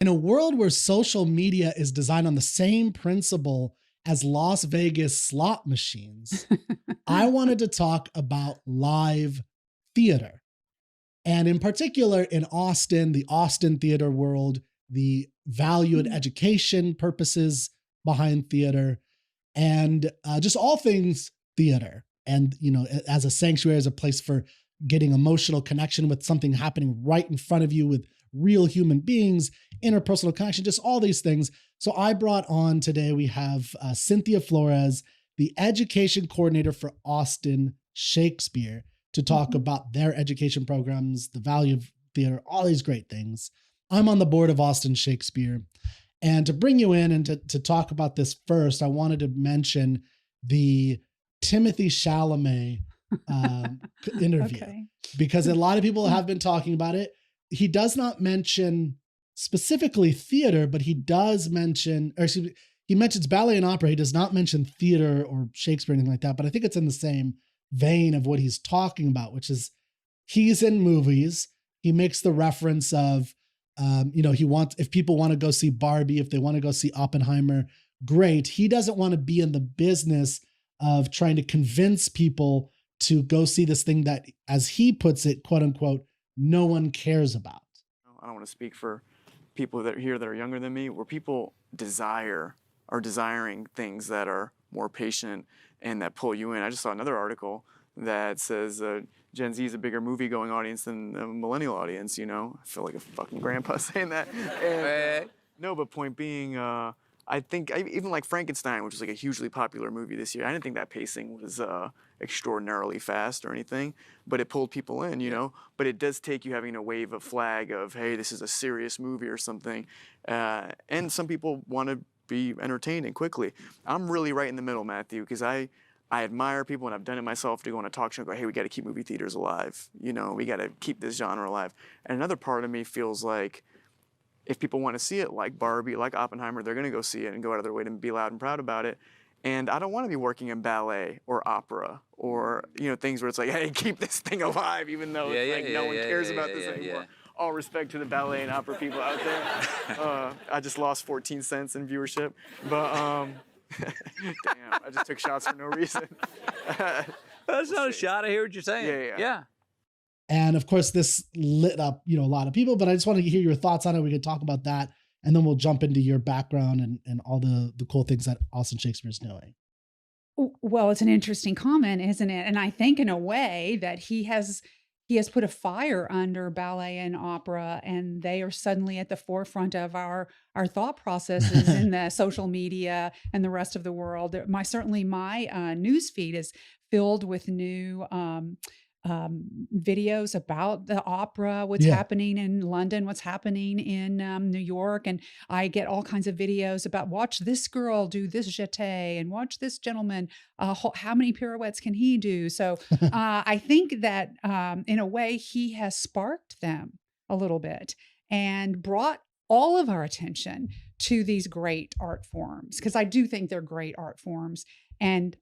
In a world where social media is designed on the same principle as Las Vegas slot machines, I wanted to talk about live theater. And in particular, in Austin, the Austin theater world, the value and Mhm. education purposes behind theater, and just all things theater. And, as a sanctuary, as a place for getting emotional connection with something happening right in front of you with real human beings, interpersonal connection, just all these things. So I brought on today, we have Cynthia Flores, the education coordinator for Austin Shakespeare, to talk Mhm. about their education programs, the value of theater, all these great things. I'm on the board of Austin Shakespeare. And to bring you in and to talk about this first, I wanted to mention the Timothy Chalamet interview, Okay. because a lot of people have been talking about it. He does not mention specifically theater, but he does mention, or excuse me, he mentions ballet and opera. He does not mention theater or Shakespeare or anything like that, but I think it's in the same vein of what he's talking about, which is he's in movies. He makes the reference of, he wants, if people want to go see Barbie, if they want to go see Oppenheimer, great. He doesn't want to be in the business of trying to convince people to go see this thing that, as he puts it, quote unquote, no one cares about. I don't want to speak for people that are here that are younger than me, where people are desiring things that are more patient and that pull you in. I just saw another article that says Gen Z is a bigger movie going audience than the millennial audience, you know? I feel like a fucking grandpa saying that. And, no, but point being, I think even like Frankenstein, which was like a hugely popular movie this year, I didn't think that pacing was extraordinarily fast or anything, but it pulled people in, you know? But it does take you having to wave a flag of, hey, this is a serious movie or something. And some people want to be entertained and quickly. I'm really right in the middle, Matthew, because I admire people, and I've done it myself, to go on a talk show and go, hey, we got to keep movie theaters alive. You know, we got to keep this genre alive. And another part of me feels like if people want to see it, like Barbie, like Oppenheimer, they're going to go see it and go out of their way to be loud and proud about it. And I don't want to be working in ballet or opera or, things where it's like, hey, keep this thing alive, even though no one cares about this anymore. All respect to the ballet and opera people out there. I just lost 14 cents in viewership. But, damn, I just took shots for no reason. That's not a shot. I hear what you're saying. Yeah. And of course, this lit up, a lot of people, but I just want to hear your thoughts on it. We could talk about that, and then we'll jump into your background and all the cool things that Austin Shakespeare is doing. Well, it's an interesting comment, isn't it? And I think in a way that he has put a fire under ballet and opera, and they are suddenly at the forefront of our thought processes in the social media and the rest of the world. Certainly my news feed is filled with new videos about the opera, what's Yeah. happening in London, what's happening in New York. And I get all kinds of videos about watch this girl do this jeté and watch this gentleman. How many pirouettes can he do? So I think that in a way he has sparked them a little bit and brought all of our attention to these great art forms, because I do think they're great art forms. And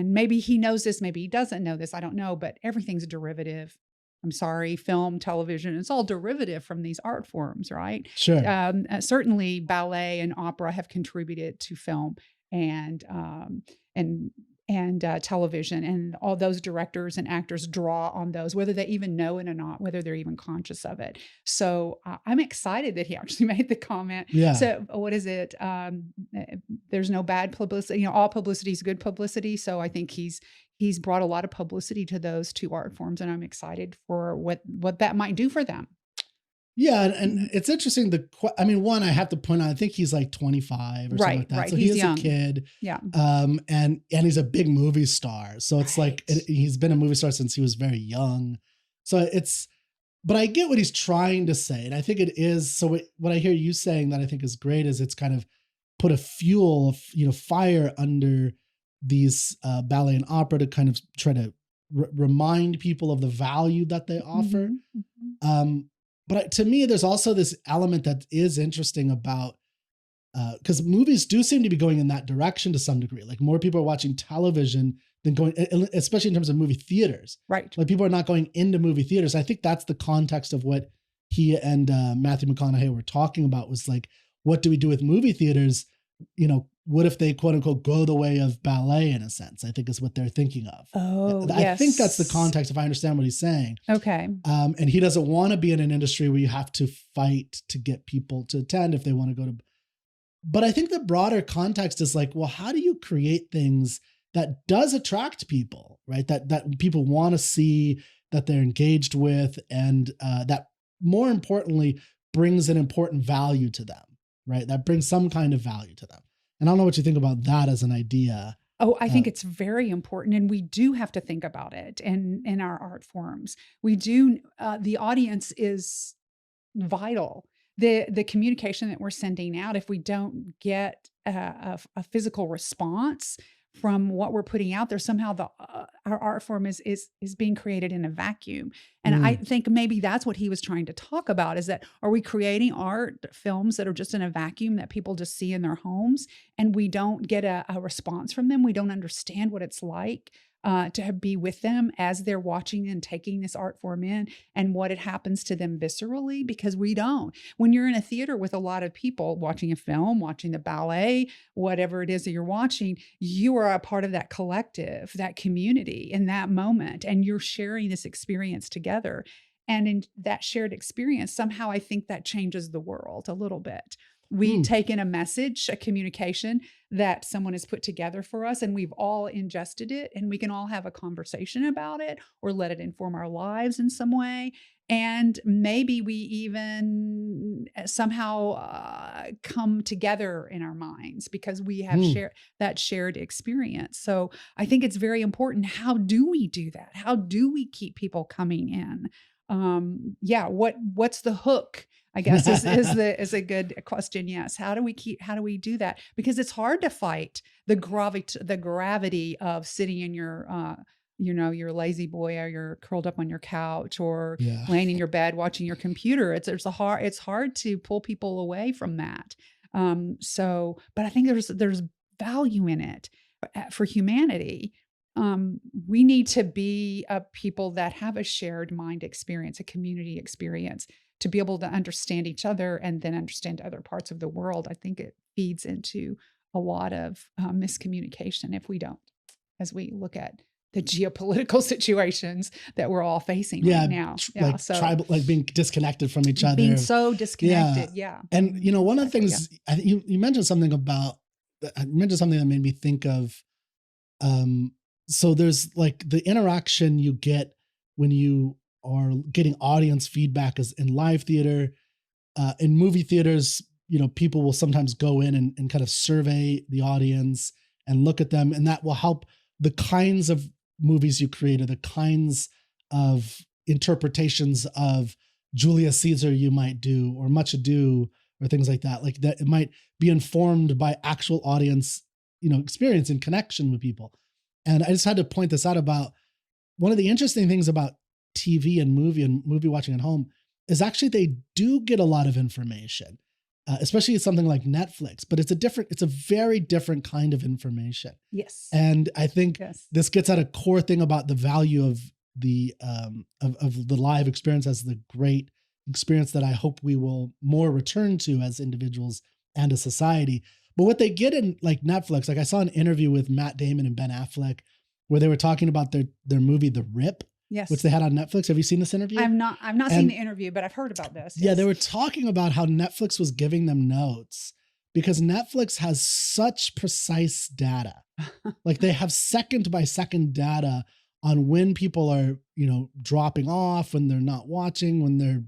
maybe he knows this, maybe he doesn't know this, I don't know, but everything's a derivative. I'm sorry, film, television, it's all derivative from these art forms, right? Sure. Certainly ballet and opera have contributed to film and and television, and all those directors and actors draw on those, whether they even know it or not, whether they're even conscious of it. So I'm excited that he actually made the comment. Yeah. So what is it? There's no bad publicity. All publicity is good publicity. So I think he's brought a lot of publicity to those two art forms, and I'm excited for what that might do for them. Yeah, and it's interesting. One, I have to point out, I think he's like 25 or something like that. Right. So He's he is young. a kid. Yeah. And he's a big movie star. So it's like Right. he's been a movie star since he was very young. So but I get what he's trying to say, and I think it is. So what I hear you saying that I think is great is it's kind of put a fire under these ballet and opera to kind of try to remind people of the value that they offer. Mhm. But to me, there's also this element that is interesting about, because movies do seem to be going in that direction to some degree. Like more people are watching television than going, especially in terms of movie theaters. Right. Like people are not going into movie theaters. I think that's the context of what he and Matthew McConaughey were talking about was like, what do we do with movie theaters? You know, what if they quote unquote go the way of ballet in a sense, I think is what they're thinking of. Oh, I think that's the context if I understand what he's saying. Okay. And he doesn't want to be in an industry where you have to fight to get people to attend if they want to go to. But I think the broader context is like, well, how do you create things that does attract people, right? That people want to see, that they're engaged with, and that more importantly brings an important value to them, right? That brings some kind of value to them. And I don't know what you think about that as an idea. Oh, I think it's very important. And we do have to think about it in our art forms. We do, the audience is vital. The communication that we're sending out, if we don't get a physical response from what we're putting out there, somehow our art form is being created in a vacuum. And I think maybe that's what he was trying to talk about, is that, are we creating art films that are just in a vacuum that people just see in their homes, and we don't get a response from them? We don't understand what it's like to be with them as they're watching and taking this art form in, and what it happens to them viscerally, because we don't. When you're in a theater with a lot of people watching a film, watching the ballet, whatever it is that you're watching, you are a part of that collective, that community in that moment, and you're sharing this experience together. And in that shared experience, somehow I think that changes the world a little bit. We take in a message, a communication that someone has put together for us, and we've all ingested it, and we can all have a conversation about it or let it inform our lives in some way. And maybe we even somehow come together in our minds because we have shared experience. So I think it's very important. How do we do that? How do we keep people coming in? What's the hook, I guess is a good question. Yes. How do we do that? Because it's hard to fight the gravity of sitting in your, your lazy boy, or you're curled up on your couch, or laying in your bed watching your computer. It's hard to pull people away from that. But I think there's value in it for humanity. We need to be people that have a shared mind experience, a community experience, to be able to understand each other and then understand other parts of the world. I think it feeds into a lot of miscommunication if we don't, as we look at the geopolitical situations that we're all facing right now. Tribal, like being disconnected from each other. Being so disconnected. Yeah. And, one of the things, I think you mentioned something that made me think of, so there's like the interaction you get when you are getting audience feedback as in live theater, in movie theaters, people will sometimes go in and kind of survey the audience and look at them. And that will help the kinds of movies you create, or the kinds of interpretations of Julius Caesar you might do, or Much Ado, or things like that. Like that, it might be informed by actual audience, experience and connection with people. And I just had to point this out about one of the interesting things about TV and movie watching at home is actually they do get a lot of information, especially something like Netflix, but it's a very different kind of information. Yes. And I think this gets at a core thing about the value of the live experience as the great experience that I hope we will more return to as individuals and a society. But what they get in like Netflix, like I saw an interview with Matt Damon and Ben Affleck where they were talking about their movie, The Rip, which they had on Netflix. Have you seen this interview? I've not seen the interview, but I've heard about this. Yeah, they were talking about how Netflix was giving them notes because Netflix has such precise data. Like they have second by second data on when people are, dropping off, when they're not watching, when they're,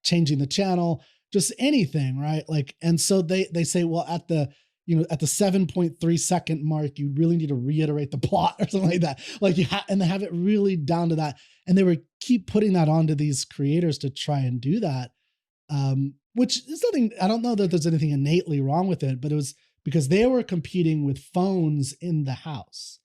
changing the channel, just anything, right? Like, and so they say, well, at the 7.3 second mark, you really need to reiterate the plot or something like that. Like and they have it really down to that. And they were keep putting that onto these creators to try and do that. Which is nothing, I don't know that there's anything innately wrong with it, but it was because they were competing with phones in the house,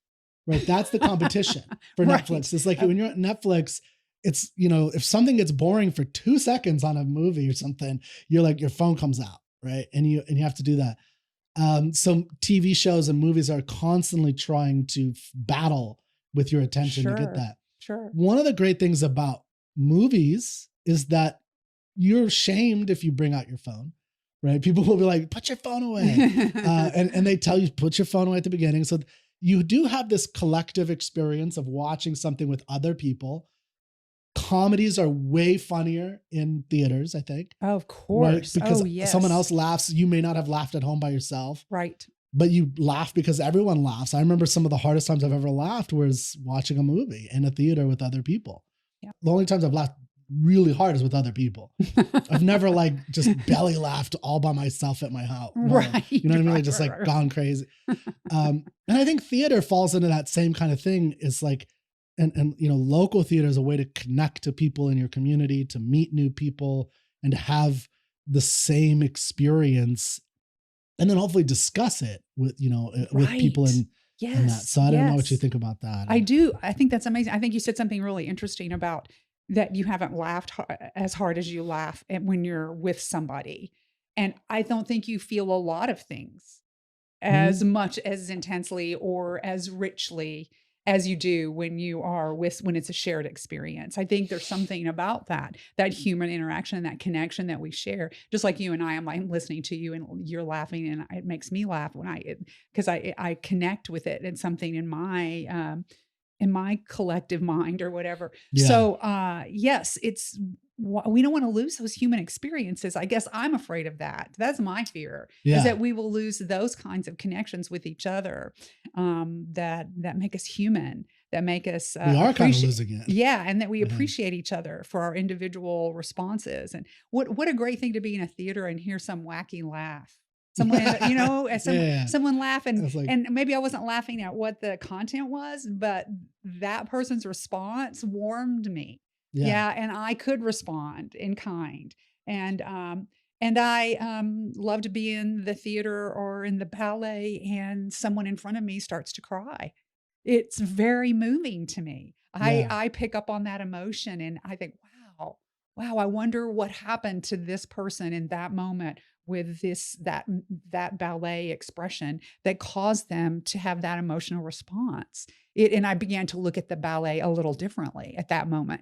right? That's the competition for Netflix. It's like when you're at Netflix, it's, if something gets boring for 2 seconds on a movie or something, you're like, your phone comes out, right? And you have to do that. So TV shows and movies are constantly trying to battle with your attention to get that. Sure. One of the great things about movies is that you're shamed if you bring out your phone, right? People will be like, put your phone away. And they tell you, put your phone away at the beginning. So you do have this collective experience of watching something with other people. Comedies are way funnier in theaters, I think. Of Right? course. Because Oh, yes. someone else laughs. You may not have laughed at home by yourself, Right. but you laugh because everyone laughs. I remember some of the hardest times I've ever laughed was watching a movie in a theater with other people. Yeah. The only times I've laughed really hard is with other people. I've never like just belly laughed all by myself at my house. No. Right. You know what I mean? Like just Right, like right. gone crazy. And I think theater falls into that same kind of thing. It's like, and you know, local theater is a way to connect to people in your community, to meet new people, and to have the same experience, and then hopefully discuss it with, you know, with people Right. in that. Yes. So I don't know what Yes. you think about that. I do. I think that's amazing. I think you said something really interesting about that you haven't laughed as hard as you laugh when you're with somebody. And I don't think you feel a lot of things as much as intensely or as richly as you do when you are when it's a shared experience. I think there's something about that human interaction, that connection that we share. Just like you and I'm listening to you and you're laughing, and it makes me laugh because I connect with it. It's something in my collective mind or whatever. Yeah. So yes, we don't want to lose those human experiences. I guess I'm afraid of that. That's my fear, Yeah. is that we will lose those kinds of connections with each other, that make us human, that make us We are kind of losing it. Yeah, and that we Mhm. appreciate each other for our individual responses. And what a great thing to be in a theater and hear some wacky laugh. Someone, you know, Yeah. someone laugh, It's like- and maybe I wasn't laughing at what the content was, but that person's response warmed me. Yeah, and I could respond in kind. And I love to be in the theater or in the ballet, and someone in front of me starts to cry. It's very moving to me. Yeah. I pick up on that emotion, and I think, wow, I wonder what happened to this person in that moment with that ballet expression that caused them to have that emotional response. And I began to look at the ballet a little differently at that moment.